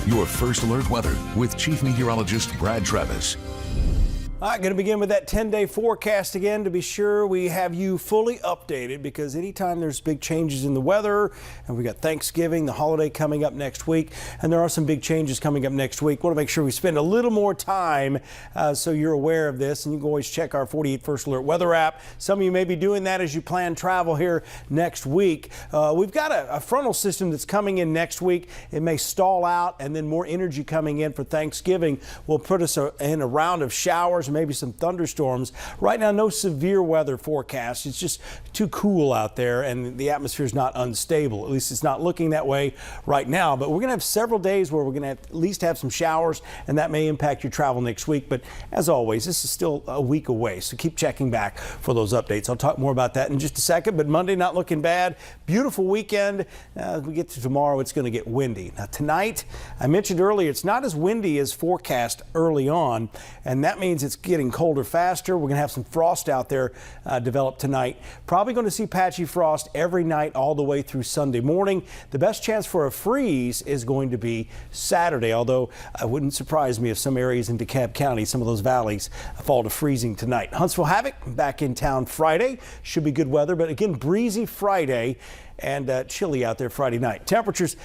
Your First Alert Weather with Chief Meteorologist Brad Travis. All right, going to begin with that 10-day forecast again to be sure we have you fully updated, because anytime there's big changes in the weather, and we got Thanksgiving, the holiday coming up next week, and there are some big changes coming up next week. Want to make sure we spend a little more time so you're aware of this, and you can always check our 48 First Alert Weather app. Some of you may be doing that as you plan travel here next week. We've got a frontal system that's coming in next week. It may stall out, and then more energy coming in for Thanksgiving will put us in a round of showers, maybe some thunderstorms. Right now, no severe weather forecast. It's just too cool out there, and the atmosphere is not unstable. At least it's not looking that way right now. But we're going to have several days where we're going to at least have some showers, and that may impact your travel next week. But as always, this is still a week away, so keep checking back for those updates. I'll talk more about that in just a second. But Monday not looking bad. Beautiful weekend. As we get to tomorrow, it's going to get windy. Now tonight, I mentioned earlier, it's not as windy as forecast early on, and that means it's getting colder faster. We're going to have some frost out there develop tonight. Probably going to see patchy frost every night all the way through Sunday morning. The best chance for a freeze is going to be Saturday, although it wouldn't surprise me if some areas in DeKalb County, some of those valleys, fall to freezing tonight. Huntsville Havoc back in town Friday. Should be good weather, but again, breezy Friday and chilly out there Friday night. Temperatures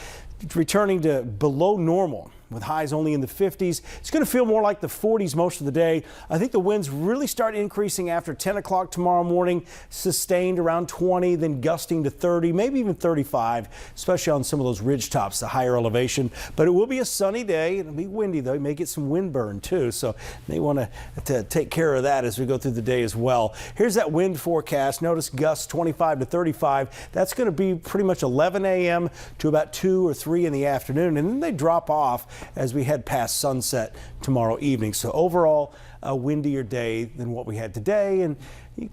returning to below normal, with highs only in the 50s. It's going to feel more like the 40s most of the day. I think the winds really start increasing after 10 o'clock tomorrow morning, sustained around 20, then gusting to 30, maybe even 35, especially on some of those ridge tops, the higher elevation. But it will be a sunny day. It'll be windy, though. You may get some wind burn, too, so you may want to take care of that as we go through the day as well. Here's that wind forecast. Notice gusts 25 to 35. That's going to be pretty much 11 a.m. to about 2 or 3 in the afternoon, and then they drop off as we head past sunset tomorrow evening. So overall, a windier day than what we had today, and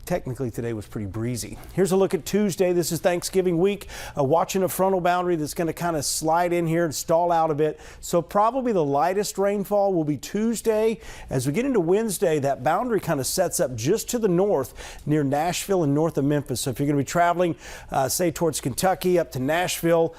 technically today was pretty breezy. Here's a look at Tuesday. This is Thanksgiving week. Watching a frontal boundary that's going to kind of slide in here and stall out a bit. So probably the lightest rainfall will be Tuesday. As we get into Wednesday, that boundary kind of sets up just to the north near Nashville and north of Memphis. So if you're going to be traveling, say towards Kentucky up to Nashville,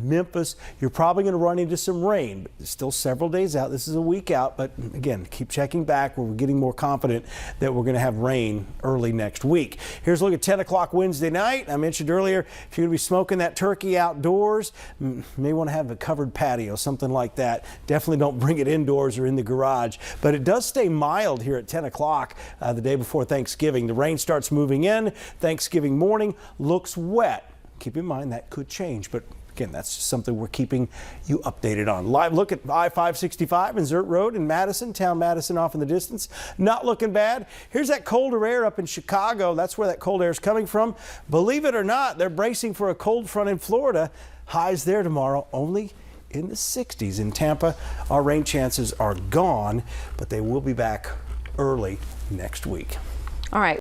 Memphis, you're probably going to run into some rain. But there's still several days out. This is a week out, but again, keep checking back where we're getting more confident that we're going to have rain early next week. Here's a look at 10 o'clock Wednesday night. I mentioned earlier, if you're going to be smoking that turkey outdoors, you may want to have a covered patio, something like that. Definitely don't bring it indoors or in the garage. But it does stay mild here at 10 o'clock the day before Thanksgiving. The rain starts moving in. Thanksgiving morning looks wet. Keep in mind that could change, but again, that's just something we're keeping you updated on. Live look at I-565 and Zert Road in Madison, town Madison off in the distance. Not looking bad. Here's that colder air up in Chicago. That's where that cold air is coming from. Believe it or not, they're bracing for a cold front in Florida. Highs there tomorrow only in the 60s. In Tampa, our rain chances are gone, but they will be back early next week. All right.